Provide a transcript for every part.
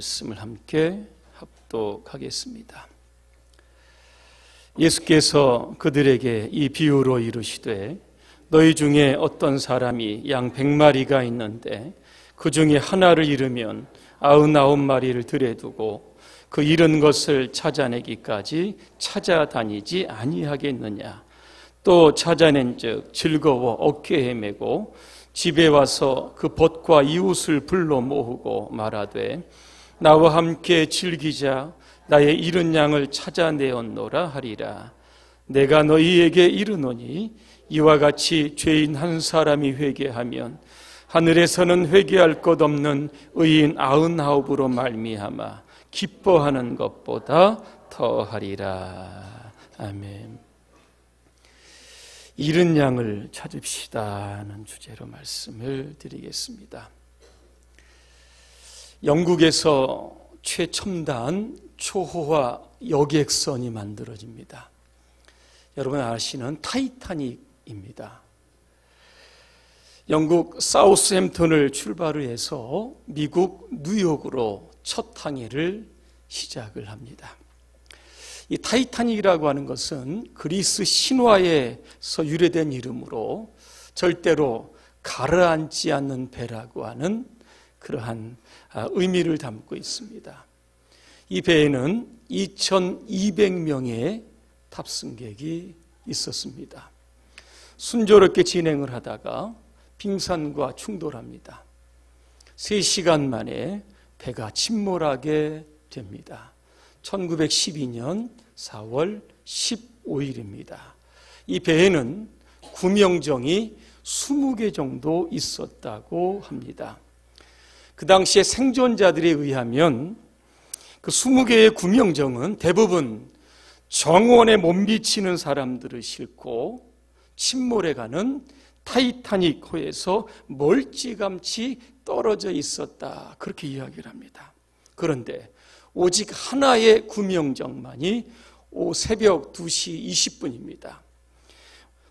말씀을 함께 합독하겠습니다. 예수께서 그들에게 이 비유로 이르시되 너희 중에 어떤 사람이 양 100마리가 있는데 그 중에 하나를 잃으면 99마리를 들에 두고 그 잃은 것을 찾아내기까지 찾아다니지 아니하겠느냐. 또 찾아낸즉 즐거워 어깨에 메고 집에 와서 그 벗과 이웃을 불러 모으고 말하되 나와 함께 즐기자. 나의 잃은 양을 찾아내었노라 하리라. 내가 너희에게 이르노니 이와 같이 죄인 한 사람이 회개하면 하늘에서는 회개할 것 없는 의인 99으로 말미암아 기뻐하는 것보다 더하리라. 아멘. 잃은 양을 찾읍시다는 주제로 말씀을 드리겠습니다. 영국에서 최첨단 초호화 여객선이 만들어집니다. 여러분 아시는 타이타닉입니다. 영국 사우스햄튼을 출발을 해서 미국 뉴욕으로 첫 항해를 시작을 합니다. 이 타이타닉이라고 하는 것은 그리스 신화에서 유래된 이름으로 절대로 가라앉지 않는 배라고 하는 그러한 의미를 담고 있습니다. 이 배에는 2200명의 탑승객이 있었습니다. 순조롭게 진행을 하다가 빙산과 충돌합니다. 3시간 만에 배가 침몰하게 됩니다. 1912년 4월 15일입니다. 이 배에는 구명정이 20개 정도 있었다고 합니다. 그 당시에 생존자들에 의하면 그 20개의 구명정은 대부분 정원에 못 미치는 사람들을 싣고 침몰해가는 타이타닉호에서 멀찌감치 떨어져 있었다. 그렇게 이야기를 합니다. 그런데 오직 하나의 구명정만이 새벽 2시 20분입니다.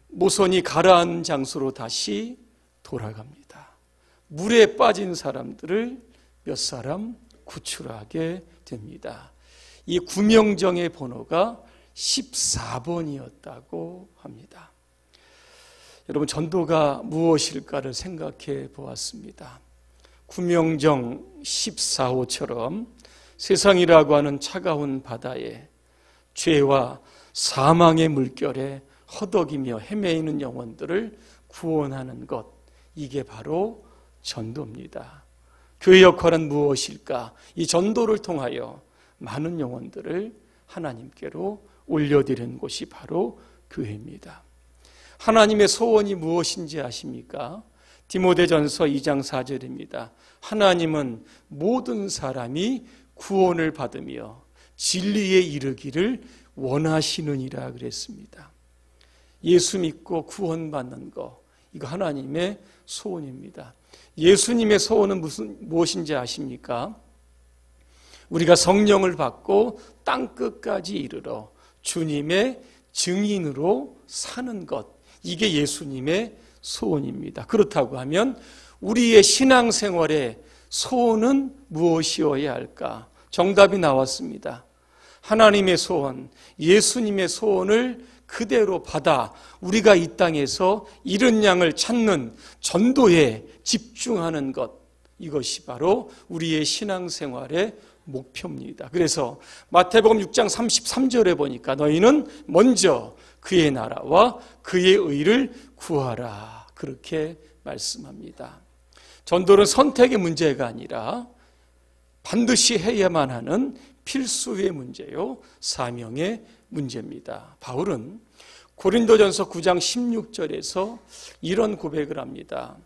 모선이 가라앉은 장소로 다시 돌아갑니다. 물에 빠진 사람들을 몇 사람 구출하게 됩니다. 이 구명정의 번호가 14번이었다고 합니다. 여러분, 전도가 무엇일까를 생각해 보았습니다. 구명정 14호처럼 세상이라고 하는 차가운 바다에 죄와 사망의 물결에 허덕이며 헤매이는 영혼들을 구원하는 것, 이게 바로 전도입니다. 교회 역할은 무엇일까? 이 전도를 통하여 많은 영혼들을 하나님께로 올려드리는 곳이 바로 교회입니다. 하나님의 소원이 무엇인지 아십니까? 디모데전서 2장 4절입니다. 하나님은 모든 사람이 구원을 받으며 진리에 이르기를 원하시느니라 그랬습니다. 예수 믿고 구원받는 거, 이거 하나님의 소원입니다. 예수님의 소원은 무엇인지 아십니까? 우리가 성령을 받고 땅끝까지 이르러 주님의 증인으로 사는 것, 이게 예수님의 소원입니다. 그렇다고 하면 우리의 신앙생활의 소원은 무엇이어야 할까? 정답이 나왔습니다. 하나님의 소원, 예수님의 소원을 그대로 받아 우리가 이 땅에서 잃은 양을 찾는 전도에 집중하는 것, 이것이 바로 우리의 신앙생활의 목표입니다. 그래서 마태복음 6장 33절에 보니까 너희는 먼저 그의 나라와 그의 의를 구하라, 그렇게 말씀합니다. 전도는 선택의 문제가 아니라 반드시 해야만 하는 필수의 문제요, 사명의 문제입니다. 바울은 고린도전서 9장 16절에서 이런 고백을 합니다.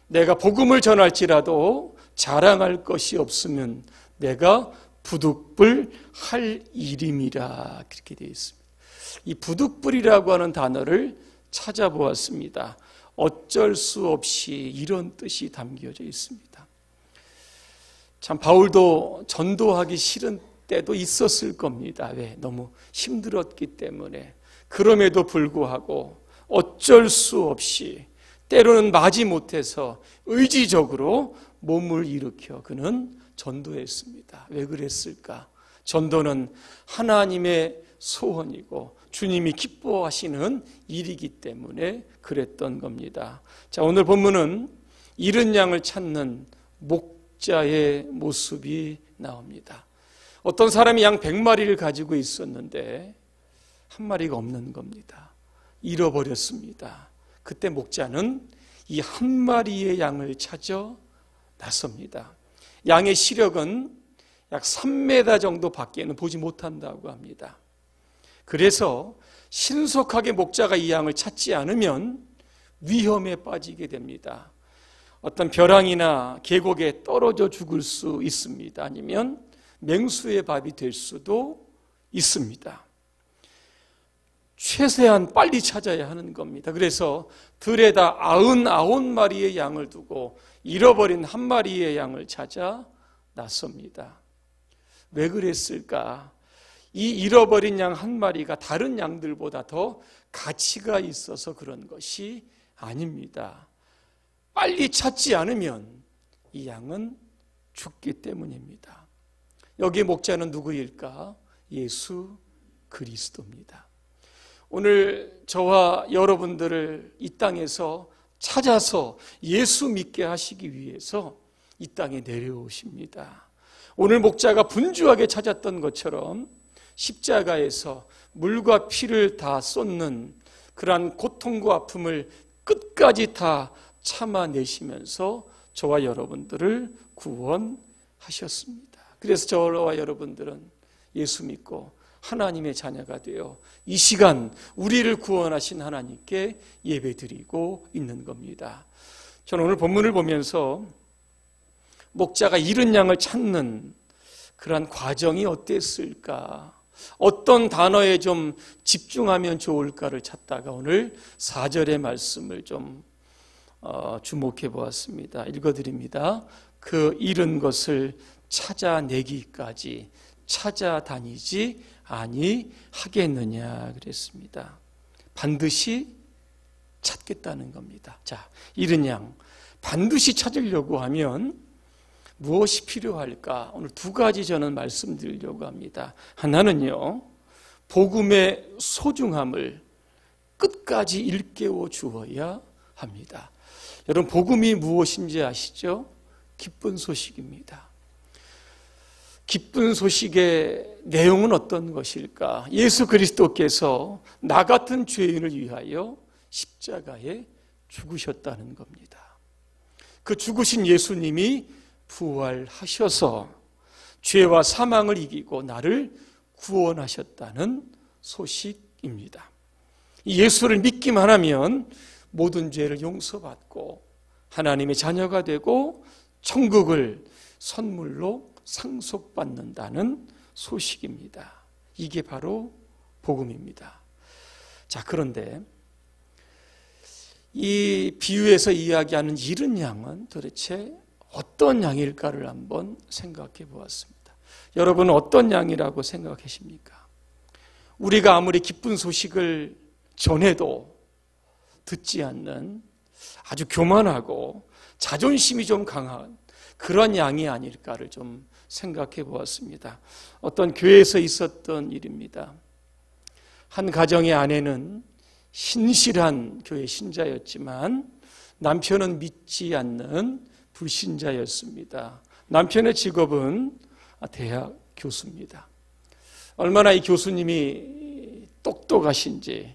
내가 복음을 전할지라도 자랑할 것이 없으면 내가 부득불 할 일임이라, 그렇게 되어 있습니다. 이 부득불이라고 하는 단어를 찾아보았습니다. 어쩔 수 없이, 이런 뜻이 담겨져 있습니다. 참 바울도 전도하기 싫은 때도 있었을 겁니다. 왜? 너무 힘들었기 때문에. 그럼에도 불구하고 어쩔 수 없이, 때로는 마지못해서 의지적으로 몸을 일으켜 그는 전도했습니다. 왜 그랬을까? 전도는 하나님의 소원이고 주님이 기뻐하시는 일이기 때문에 그랬던 겁니다. 자, 오늘 본문은 잃은 양을 찾는 목자의 모습이 나옵니다. 어떤 사람이 양 100마리를 가지고 있었는데 한 마리가 없는 겁니다. 잃어버렸습니다. 그때 목자는 이 한 마리의 양을 찾아 나섭니다. 양의 시력은 약 3m 정도 밖에는 보지 못한다고 합니다. 그래서 신속하게 목자가 이 양을 찾지 않으면 위험에 빠지게 됩니다. 어떤 벼랑이나 계곡에 떨어져 죽을 수 있습니다. 아니면 맹수의 밥이 될 수도 있습니다. 최대한 빨리 찾아야 하는 겁니다. 그래서 들에다 99마리의 양을 두고 잃어버린 한 마리의 양을 찾아 나섭니다. 왜 그랬을까? 이 잃어버린 양 한 마리가 다른 양들보다 더 가치가 있어서 그런 것이 아닙니다. 빨리 찾지 않으면 이 양은 죽기 때문입니다. 여기 목자는 누구일까? 예수 그리스도입니다. 오늘 저와 여러분들을 이 땅에서 찾아서 예수 믿게 하시기 위해서 이 땅에 내려오십니다. 오늘 목자가 분주하게 찾았던 것처럼 십자가에서 물과 피를 다 쏟는 그러한 고통과 아픔을 끝까지 다 참아내시면서 저와 여러분들을 구원하셨습니다. 그래서 저와 여러분들은 예수 믿고 하나님의 자녀가 되어 이 시간 우리를 구원하신 하나님께 예배드리고 있는 겁니다. 저는 오늘 본문을 보면서 목자가 잃은 양을 찾는 그러한 과정이 어땠을까? 어떤 단어에 좀 집중하면 좋을까를 찾다가 오늘 4절의 말씀을 좀 주목해 보았습니다. 읽어드립니다. 그 잃은 것을 찾아내기까지 찾아다니지 아니하겠느냐 그랬습니다. 반드시 찾겠다는 겁니다. 자, 잃은 양 반드시 찾으려고 하면 무엇이 필요할까? 오늘 두 가지 저는 말씀드리려고 합니다. 하나는요, 복음의 소중함을 끝까지 일깨워 주어야 합니다. 여러분, 복음이 무엇인지 아시죠? 기쁜 소식입니다. 기쁜 소식의 내용은 어떤 것일까? 예수 그리스도께서 나 같은 죄인을 위하여 십자가에 죽으셨다는 겁니다. 그 죽으신 예수님이 부활하셔서 죄와 사망을 이기고 나를 구원하셨다는 소식입니다. 예수를 믿기만 하면 모든 죄를 용서받고 하나님의 자녀가 되고 천국을 선물로 상속받는다는 소식입니다. 이게 바로 복음입니다. 자, 그런데 이 비유에서 이야기하는 잃은 양은 도대체 어떤 양일까를 한번 생각해 보았습니다. 여러분은 어떤 양이라고 생각하십니까? 우리가 아무리 기쁜 소식을 전해도 듣지 않는 아주 교만하고 자존심이 좀 강한 그런 양이 아닐까를 좀 생각해 보았습니다. 어떤 교회에서 있었던 일입니다. 한 가정의 아내는 신실한 교회 신자였지만 남편은 믿지 않는 불신자였습니다. 남편의 직업은 대학 교수입니다. 얼마나 이 교수님이 똑똑하신지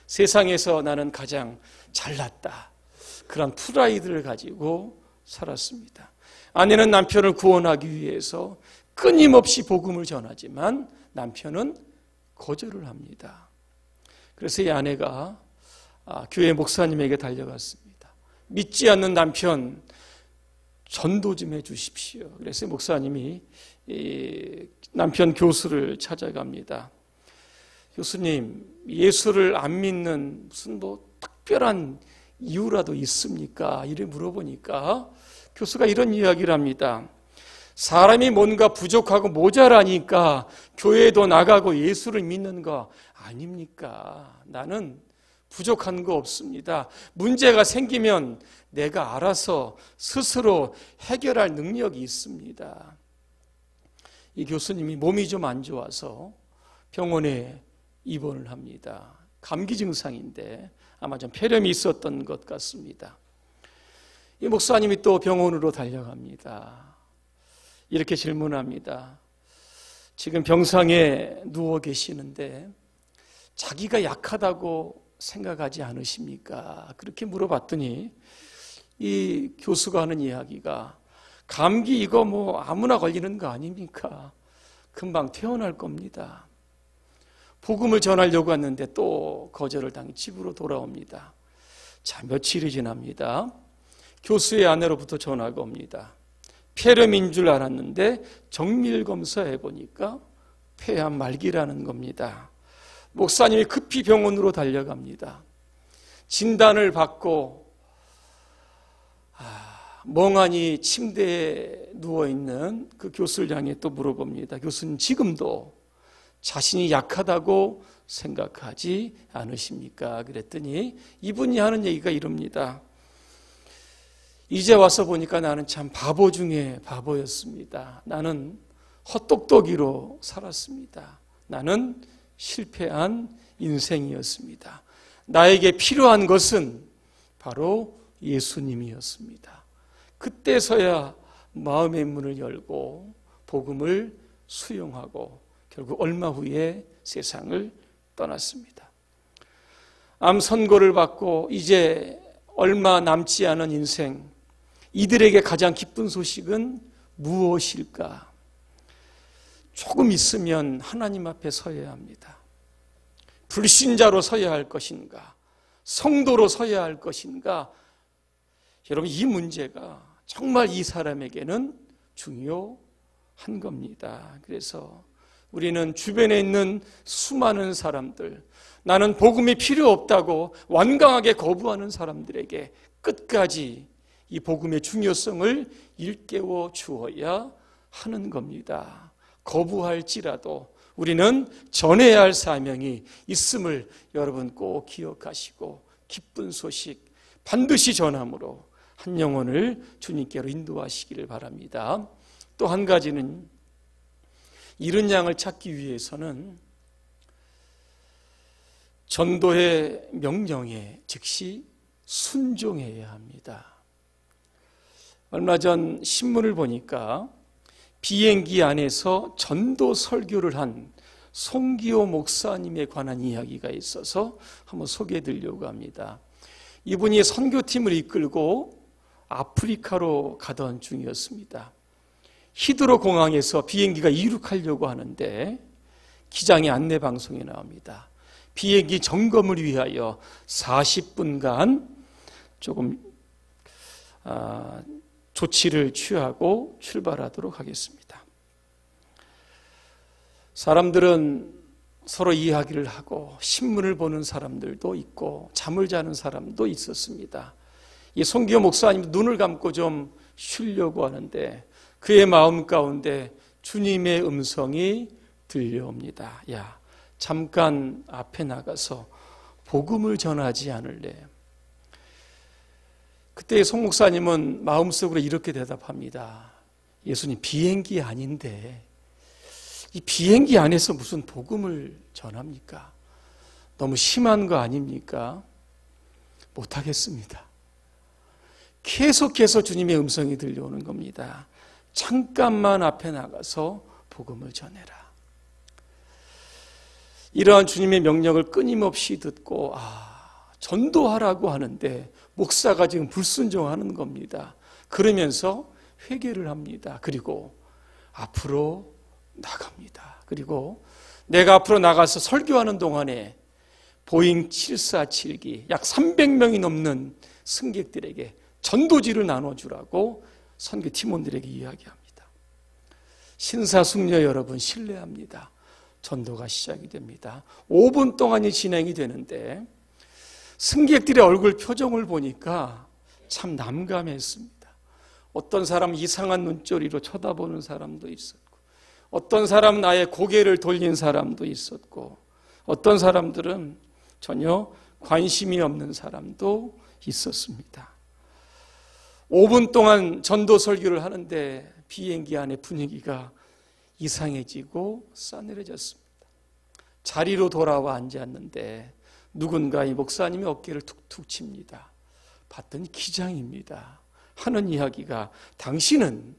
세상에서 나는 가장 잘났다. 그런 프라이드를 가지고 살았습니다. 아내는 남편을 구원하기 위해서 끊임없이 복음을 전하지만 남편은 거절을 합니다. 그래서 이 아내가 교회 목사님에게 달려갔습니다. 믿지 않는 남편 전도 좀 해 주십시오. 그래서 목사님이 남편 교수를 찾아갑니다. 교수님, 예수를 안 믿는 무슨 특별한 이유라도 있습니까? 이를 물어보니까 교수가 이런 이야기를 합니다. 사람이 뭔가 부족하고 모자라니까 교회도 나가고 예수를 믿는 거 아닙니까? 나는 부족한 거 없습니다. 문제가 생기면 내가 알아서 스스로 해결할 능력이 있습니다. 이 교수님이 몸이 좀 안 좋아서 병원에 입원을 합니다. 감기 증상인데 아마 좀 폐렴이 있었던 것 같습니다. 이 목사님이 또 병원으로 달려갑니다. 이렇게 질문합니다. 지금 병상에 누워 계시는데 자기가 약하다고 생각하지 않으십니까? 그렇게 물어봤더니 이 교수가 하는 이야기가 감기 이거 뭐 아무나 걸리는 거 아닙니까? 금방 퇴원할 겁니다. 복음을 전하려고 했는데 또 거절을 당해 집으로 돌아옵니다. 자, 며칠이 지납니다. 교수의 아내로부터 전화가 옵니다. 폐렴인 줄 알았는데 정밀 검사해 보니까 폐암 말기라는 겁니다. 목사님이 급히 병원으로 달려갑니다. 진단을 받고 멍하니 침대에 누워있는 그 교수를 향해 또 물어봅니다. 교수님 지금도 자신이 약하다고 생각하지 않으십니까? 그랬더니 이분이 하는 얘기가 이럽니다. 이제 와서 보니까 나는 참 바보 중에 바보였습니다. 나는 헛똑똑이로 살았습니다. 나는 실패한 인생이었습니다. 나에게 필요한 것은 바로 예수님이었습니다. 그때서야 마음의 문을 열고 복음을 수용하고 결국 얼마 후에 세상을 떠났습니다. 암 선고를 받고 이제 얼마 남지 않은 인생, 이들에게 가장 기쁜 소식은 무엇일까? 조금 있으면 하나님 앞에 서야 합니다. 불신자로 서야 할 것인가? 성도로 서야 할 것인가? 여러분, 이 문제가 정말 이 사람에게는 중요한 겁니다. 그래서 우리는 주변에 있는 수많은 사람들, 나는 복음이 필요 없다고 완강하게 거부하는 사람들에게 끝까지 이 복음의 중요성을 일깨워 주어야 하는 겁니다. 거부할지라도 우리는 전해야 할 사명이 있음을 여러분 꼭 기억하시고 기쁜 소식 반드시 전함으로 한 영혼을 주님께로 인도하시기를 바랍니다. 또 한 가지는 잃은 양을 찾기 위해서는 전도의 명령에 즉시 순종해야 합니다. 얼마 전 신문을 보니까 비행기 안에서 전도 설교를 한 송기호 목사님에 관한 이야기가 있어서 한번 소개해 드리려고 합니다. 이분이 선교팀을 이끌고 아프리카로 가던 중이었습니다. 히드로 공항에서 비행기가 이륙하려고 하는데 기장의 안내 방송에 나옵니다. 비행기 점검을 위하여 40분간 조금 조치를 취하고 출발하도록 하겠습니다. 사람들은 서로 이야기를 하고 신문을 보는 사람들도 있고 잠을 자는 사람도 있었습니다. 이 송기호 목사님 눈을 감고 좀 쉬려고 하는데 그의 마음 가운데 주님의 음성이 들려옵니다. 야, 잠깐 앞에 나가서 복음을 전하지 않을래? 그때 송 목사님은 마음속으로 이렇게 대답합니다. 예수님, 비행기 아닌데 이 비행기 안에서 무슨 복음을 전합니까? 너무 심한 거 아닙니까? 못하겠습니다. 계속해서 주님의 음성이 들려오는 겁니다. 잠깐만 앞에 나가서 복음을 전해라. 이러한 주님의 명령을 끊임없이 듣고 전도하라고 하는데 목사가 지금 불순종하는 겁니다. 그러면서 회개를 합니다. 그리고 앞으로 나갑니다. 그리고 내가 앞으로 나가서 설교하는 동안에 보잉 747기 약 300명이 넘는 승객들에게 전도지를 나눠주라고 선교 팀원들에게 이야기합니다. 신사숙녀 여러분 신뢰합니다. 전도가 시작이 됩니다. 5분 동안이 진행이 되는데 승객들의 얼굴 표정을 보니까 참 남감했습니다. 어떤 사람은 이상한 눈초리로 쳐다보는 사람도 있었고, 어떤 사람은 아예 고개를 돌린 사람도 있었고, 어떤 사람들은 전혀 관심이 없는 사람도 있었습니다. 5분 동안 전도 설교를 하는데 비행기 안의 분위기가 이상해지고 싸늘해졌습니다. 자리로 돌아와 앉았는데 누군가 이 목사님의 어깨를 툭툭 칩니다. 봤더니 기장입니다. 하는 이야기가 당신은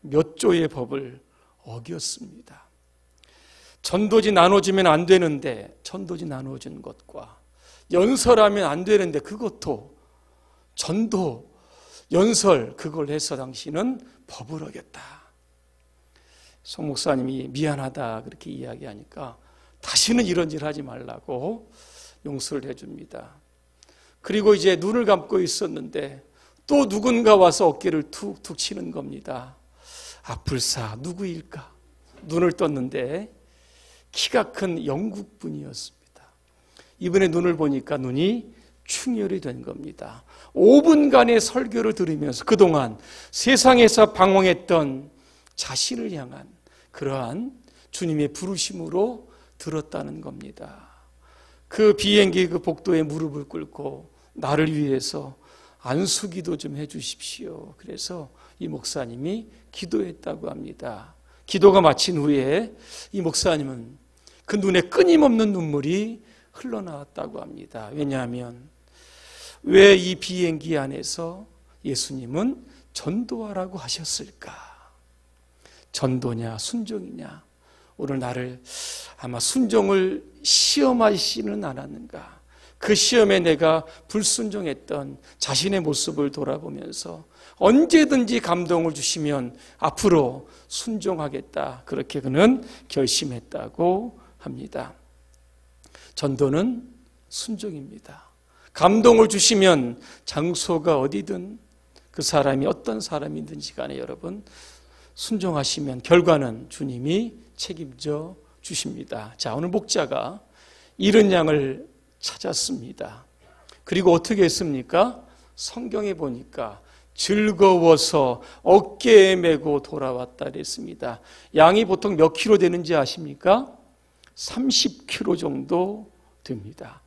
몇 조의 법을 어겼습니다. 전도지 나눠주면 안 되는데 전도지 나눠준 것과 연설하면 안 되는데 그것도 전도, 연설 그걸 해서 당신은 법을 어겼다. 송 목사님이 미안하다 그렇게 이야기하니까 다시는 이런 일 하지 말라고 용서를 해줍니다. 그리고 이제 눈을 감고 있었는데 또 누군가 와서 어깨를 툭툭 치는 겁니다. 아플사 누구일까? 눈을 떴는데 키가 큰 영국 분이었습니다. 이번에 눈을 보니까 눈이 충혈이 된 겁니다. 5분간의 설교를 들으면서 그동안 세상에서 방황했던 자신을 향한 그러한 주님의 부르심으로 들었다는 겁니다. 그 비행기 그 복도에 무릎을 꿇고 나를 위해서 안수기도 좀 해주십시오. 그래서 이 목사님이 기도했다고 합니다. 기도가 마친 후에 이 목사님은 그 눈에 끊임없는 눈물이 흘러나왔다고 합니다. 왜냐하면 왜 이 비행기 안에서 예수님은 전도하라고 하셨을까? 전도냐 순종이냐? 오늘 나를 아마 순종을 시험하시는 않았는가? 그 시험에 내가 불순종했던 자신의 모습을 돌아보면서 언제든지 감동을 주시면 앞으로 순종하겠다. 그렇게 그는 결심했다고 합니다. 전도는 순종입니다. 감동을 주시면 장소가 어디든 그 사람이 어떤 사람이든지 간에 여러분 순종하시면 결과는 주님이 책임져 주십니다. 자, 오늘 목자가 잃은 양을 찾았습니다. 그리고 어떻게 했습니까? 성경에 보니까 즐거워서 어깨에 메고 돌아왔다 그랬습니다. 양이 보통 몇 킬로 되는지 아십니까? 30kg 정도 됩니다.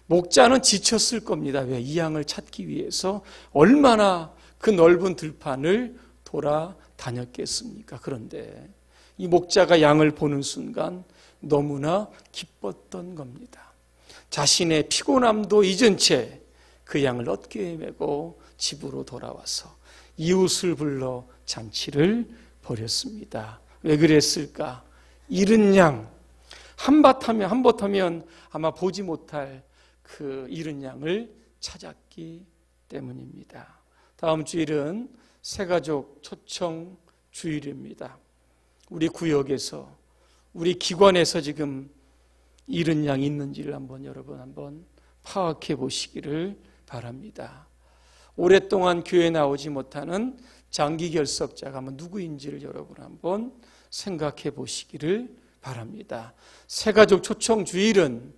목자는 지쳤을 겁니다. 왜? 이 양을 찾기 위해서 얼마나 그 넓은 들판을 돌아다녔겠습니까? 그런데 이 목자가 양을 보는 순간 너무나 기뻤던 겁니다. 자신의 피곤함도 잊은 채 그 양을 어깨에 메고 집으로 돌아와서 이웃을 불러 잔치를 벌였습니다. 왜 그랬을까? 잃은 양, 한바탕하면 아마 보지 못할 그 잃은 양을 찾았기 때문입니다. 다음 주일은 새가족 초청 주일입니다. 우리 구역에서, 우리 기관에서 지금 잃은 양이 있는지를 여러분 한번 파악해 보시기를 바랍니다. 오랫동안 교회에 나오지 못하는 장기 결석자가 누구인지를 여러분 한번 생각해 보시기를 바랍니다. 새가족 초청 주일은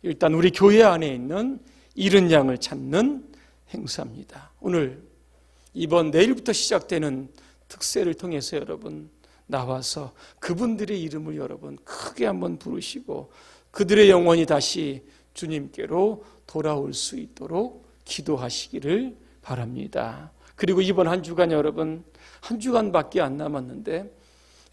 일단 우리 교회 안에 있는 잃은 양을 찾는 행사입니다. 오늘 내일부터 시작되는 특세를 통해서 여러분 나와서 그분들의 이름을 여러분 크게 한번 부르시고 그들의 영혼이 다시 주님께로 돌아올 수 있도록 기도하시기를 바랍니다. 그리고 이번 한 주간 여러분 한 주간밖에 안 남았는데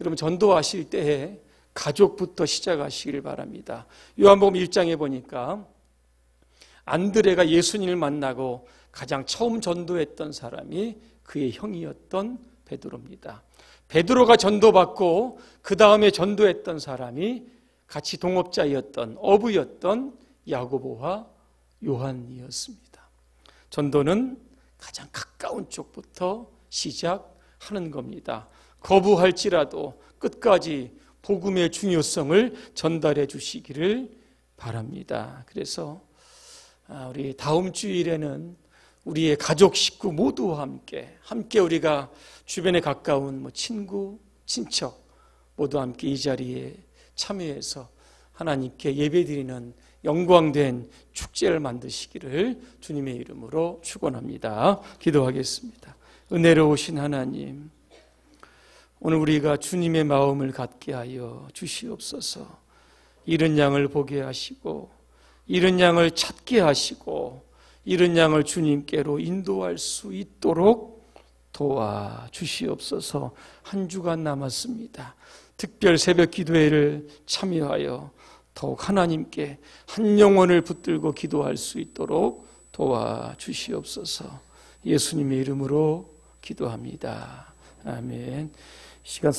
여러분 전도하실 때에 가족부터 시작하시길 바랍니다. 요한복음 1장에 보니까 안드레가 예수님을 만나고 가장 처음 전도했던 사람이 그의 형이었던 베드로입니다. 베드로가 전도받고 그 다음에 전도했던 사람이 같이 동업자였던 어부였던 야고보와 요한이었습니다. 전도는 가장 가까운 쪽부터 시작하는 겁니다. 거부할지라도 끝까지 복음의 중요성을 전달해 주시기를 바랍니다. 그래서 우리 다음 주일에는 우리의 가족 식구 모두와 함께 우리가 주변에 가까운 친구, 친척 모두 함께 이 자리에 참여해서 하나님께 예배드리는 영광된 축제를 만드시기를 주님의 이름으로 축원합니다. 기도하겠습니다. 은혜로우신 하나님, 오늘 우리가 주님의 마음을 갖게 하여 주시옵소서. 잃은 양을 보게 하시고 잃은 양을 찾게 하시고 잃은 양을 주님께로 인도할 수 있도록 도와주시옵소서. 한 주간 남았습니다. 특별 새벽 기도회를 참여하여 더욱 하나님께 한 영혼을 붙들고 기도할 수 있도록 도와주시옵소서. 예수님의 이름으로 기도합니다. 아멘. 시간